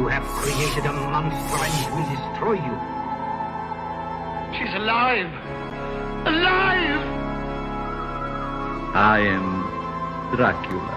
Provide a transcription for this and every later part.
have created a monster and it will destroy you. She's alive! Alive! I am Dracula.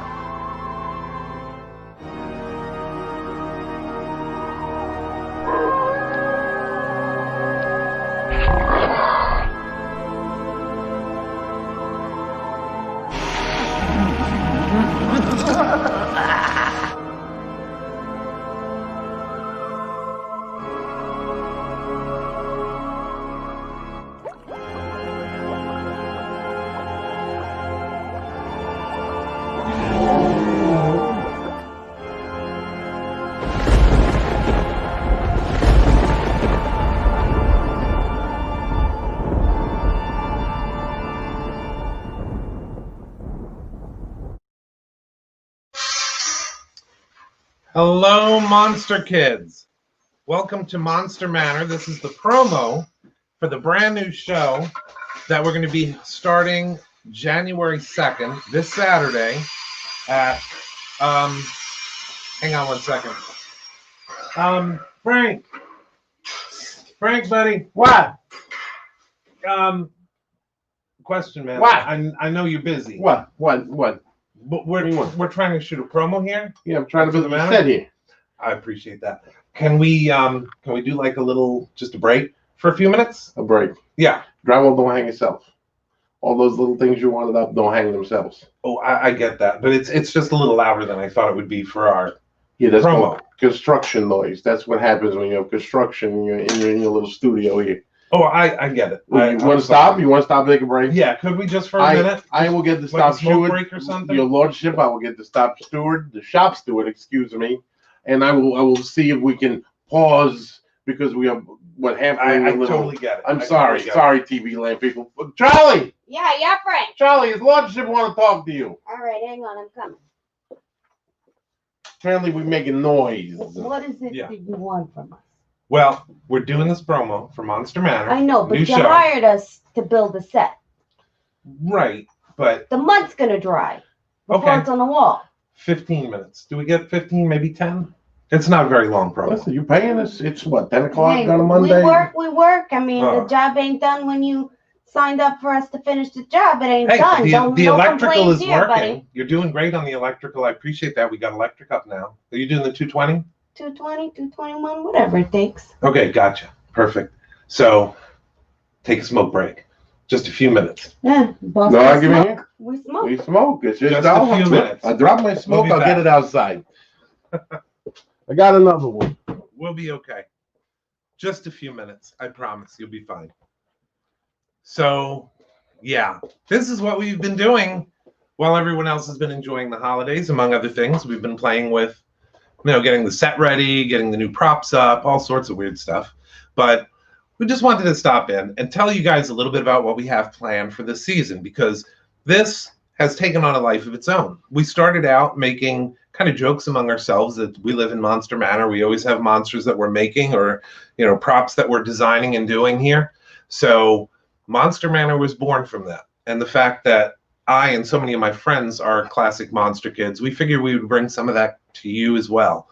Hello, Monster Kids. Welcome to Monster Manor. This is the promo for the brand new show that we're going to be starting January 2nd, this Saturday at, hang on one second. Frank, buddy. What? Question, man. What? I know you're busy. What? But we're trying to shoot a promo here. Yeah, I'm trying to build the a manor? set here. I appreciate that. Can we do like just a break for a few minutes? A break. Yeah. Drywall don't hang itself. All those little things you wanted up don't hang themselves. Oh, I get that, but it's just a little louder than I thought it would be for our That's promo. called construction noise. That's what happens when you have construction and you're in your little studio here. Oh, I get it. You want to stop? You want to stop and take a break? Yeah, could we just for a minute? I will get the Like a stop smoke steward. break or something? Your lordship, I will get the shop steward, excuse me, and I will see if we can pause because we have what happened. I totally get it. I'm I sorry, totally get sorry, TV land people. Charlie, Yeah, Frank. Charlie, his lordship want to talk to you. All right, hang on, I'm coming. Apparently, we're making noise. What is it Yeah. that you want from us? Well, we're doing this promo for Monster Manor. I know, but New you show. hired us to build the set. Right, but The mud's gonna dry before Okay. it's on the wall. 15 minutes. Do we get 15, maybe 10? It's not a very long promo. Listen, you paying us? It's what, 10 o'clock Hey, on a Monday? we work. I mean, Oh. the job ain't done when you signed up for us to finish the job. It ain't Hey, done. the No electrical complaints is here, working. buddy. You're doing great on the electrical. I appreciate that. We got electric up now. Are you doing the 220? 220, 221, whatever it takes. Okay, gotcha. Perfect. So, take a smoke break. Just a few minutes. Yeah, boss. No we argument smoke. here. We smoke. We smoke. It's Just a I'll- few minutes. I drop my smoke, We'll be I'll get back. it outside. I got another one. We'll be okay. Just a few minutes. I promise you'll be fine. So, yeah, this is what we've been doing while everyone else has been enjoying the holidays, among other things. We've been playing with, getting the set ready, getting the new props up, all sorts of weird stuff. But we just wanted to stop in and tell you guys a little bit about what we have planned for this season, because this has taken on a life of its own. We started out making kind of jokes among ourselves that we live in Monster Manor. We always have monsters that we're making or, props that we're designing and doing here. So Monster Manor was born from that. And the fact that I and so many of my friends are classic monster kids, we figured we would bring some of that to you as well.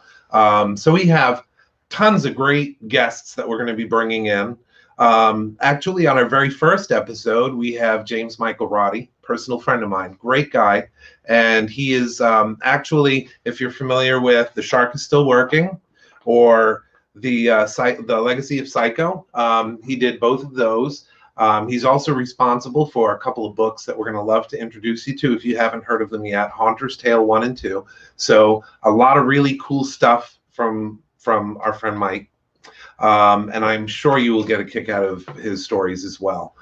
So we have tons of great guests that we're going to be bringing in. Actually, on our very first episode, we have James Michael Roddy, personal friend of mine, great guy. And he is actually, if you're familiar with The Shark is Still Working or the Legacy of Psycho, he did both of those. He's also responsible for a couple of books that we're going to love to introduce you to if you haven't heard of them yet, Haunter's Tale 1 and 2. So a lot of really cool stuff from our friend Mike. And I'm sure you will get a kick out of his stories as well.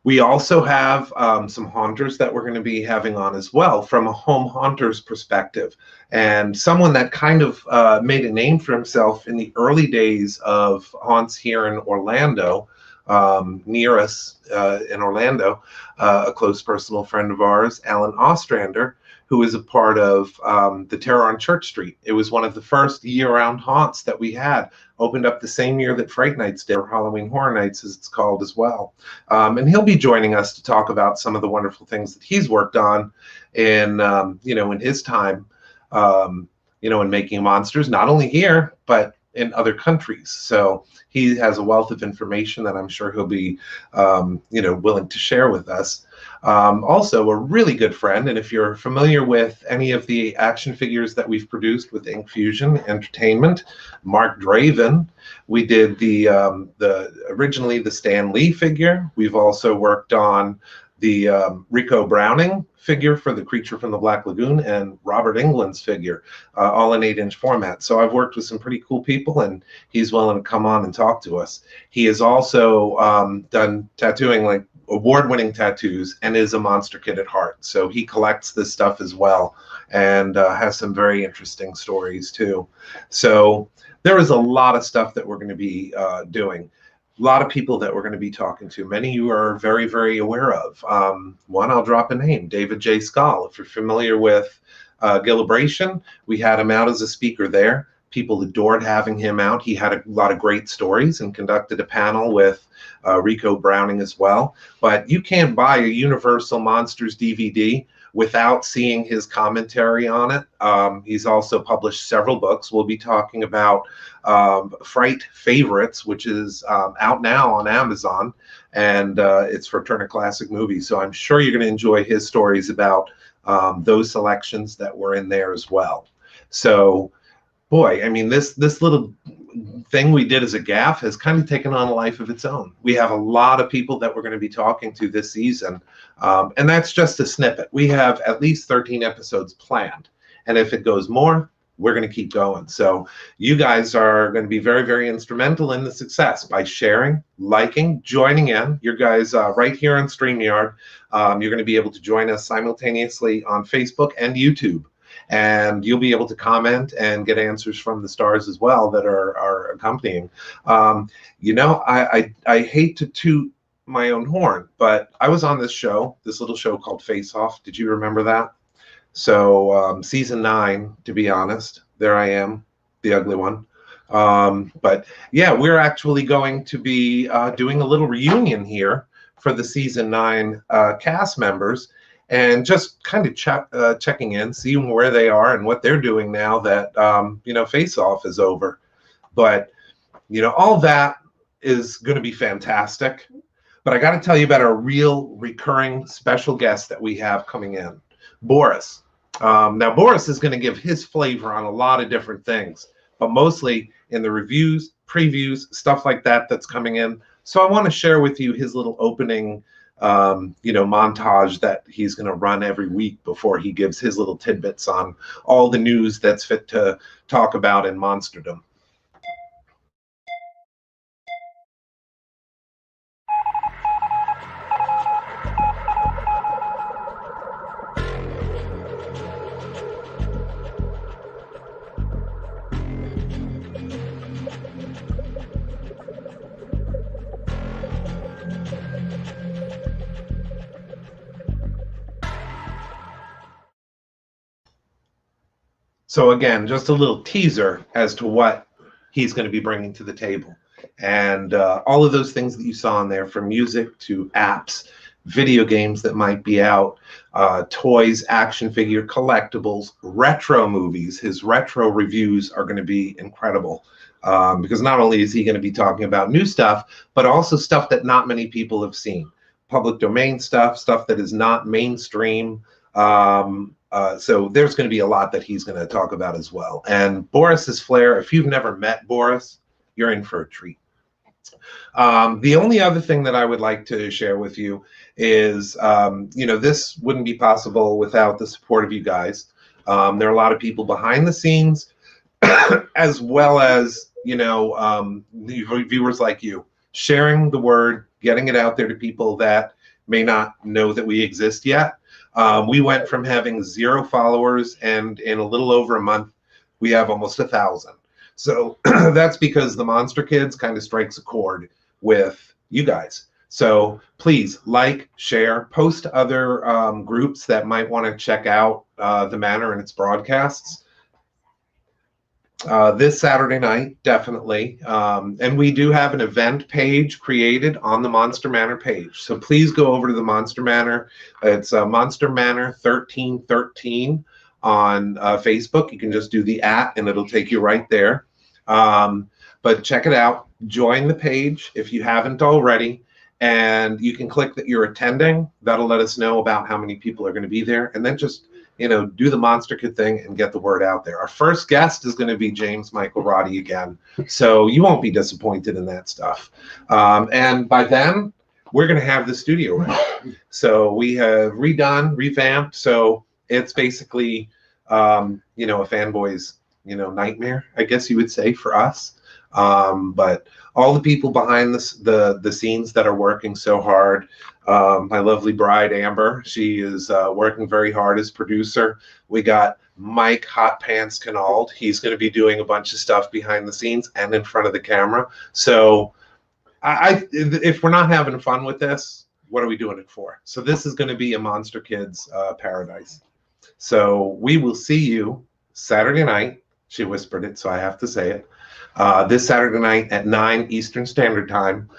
We also have some haunters that we're going to be having on as well from a home haunter's perspective. And someone that kind of made a name for himself in the early days of haunts here in Orlando, near us in Orlando, a close personal friend of ours, Alan Ostrander, who is a part of the Terror on Church Street. It was one of the first year-round haunts that we had, opened up the same year that Fright Nights did, or Halloween Horror Nights as it's called as well. And he'll be joining us to talk about some of the wonderful things that he's worked on in, in his time, in making monsters, not only here, but in other countries. So he has a wealth of information that I'm sure he'll be, willing to share with us. Also, a really good friend, and if you're familiar with any of the action figures that we've produced with Ink Fusion Entertainment, Mark Draven. We did the originally the Stan Lee figure. We've also worked on the Rico Browning figure for the Creature from the Black Lagoon and Robert Englund's figure, all in 8-inch format. So I've worked with some pretty cool people, and he's willing to come on and talk to us. He has also done tattooing, like award-winning tattoos, and is a monster kid at heart. So he collects this stuff as well, and has some very interesting stories too. So there is a lot of stuff that we're going to be doing. A lot of people that we're going to be talking to. Many you are very, very aware of. One, I'll drop a name, David J. Scull. If you're familiar with Gillibration, we had him out as a speaker there. People adored having him out. He had a lot of great stories and conducted a panel with Rico Browning as well. But you can't buy a Universal Monsters DVD without seeing his commentary on it. He's also published several books. We'll be talking about Fright Favorites, which is out now on Amazon, and it's for Turner Classic Movies. So I'm sure you're going to enjoy his stories about those selections that were in there as well. So, boy, I mean, this little thing we did as a gaff has kind of taken on a life of its own. We have a lot of people that we're going to be talking to this season, and that's just a snippet. We have at least 13 episodes planned, and if it goes more, we're going to keep going. So you guys are going to be very, very instrumental in the success by sharing, liking, joining in. You guys right here on StreamYard, you're going to be able to join us simultaneously on Facebook and YouTube. And you'll be able to comment and get answers from the stars as well that are accompanying. I hate to toot my own horn, but I was on this little show called Face Off. Did you remember that? So season 9, to be honest, there I am, the ugly one. But yeah, we're actually going to be doing a little reunion here for the season 9 cast members. And just kind of checking in, seeing where they are and what they're doing now that, Face Off is over. But, all that is going to be fantastic. But I got to tell you about a real recurring special guest that we have coming in, Boris. Now, Boris is going to give his flavor on a lot of different things, but mostly in the reviews, previews, stuff like that that's coming in. So I want to share with you his little opening montage that he's going to run every week before he gives his little tidbits on all the news that's fit to talk about in monsterdom. So again, just a little teaser as to what he's going to be bringing to the table. And all of those things that you saw in there, from music to apps, video games that might be out, toys, action figure, collectibles, retro movies. His retro reviews are going to be incredible because not only is he going to be talking about new stuff, but also stuff that not many people have seen. Public domain stuff that is not mainstream. So there's going to be a lot that he's going to talk about as well. And Boris's flair, if you've never met Boris, you're in for a treat. The only other thing that I would like to share with you is, this wouldn't be possible without the support of you guys. There are a lot of people behind the scenes, as well as, viewers like you, sharing the word, getting it out there to people that may not know that we exist yet. We went from having 0 followers, and in a little over a month, we have almost 1,000. So that's because the Monster Kids kind of strikes a chord with you guys. So please like, share, post to other groups that might want to check out the Manor and its broadcasts. This Saturday night, definitely. And we do have an event page created on the Monster Manor page. So please go over to the Monster Manor. It's Monster Manor 1313 on Facebook. You can just do the @ and it'll take you right there. But check it out. Join the page if you haven't already. And you can click that you're attending. That'll let us know about how many people are going to be there. And then just, do the Monster Kid thing and get the word out there. Our first guest is going to be James Michael Roddy again. So you won't be disappointed in that stuff. And by then, we're going to have the studio ready. So we have revamped. So it's basically, a fanboy's, nightmare, I guess you would say, for us. But all the people behind the scenes that are working so hard, my lovely bride Amber, she is working very hard as producer. We got Mike Hot Pants Canald. He's going to be doing a bunch of stuff behind the scenes and in front of the camera. So if we're not having fun with this, what are we doing it for? So this is going to be a Monster Kids paradise. So we will see you Saturday night. She whispered it, so I have to say it. This Saturday night at 9 Eastern Standard Time.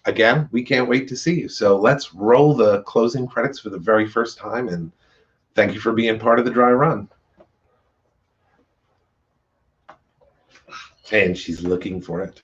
Again, we can't wait to see you. So let's roll the closing credits for the very first time, and thank you for being part of the dry run. And she's looking for it.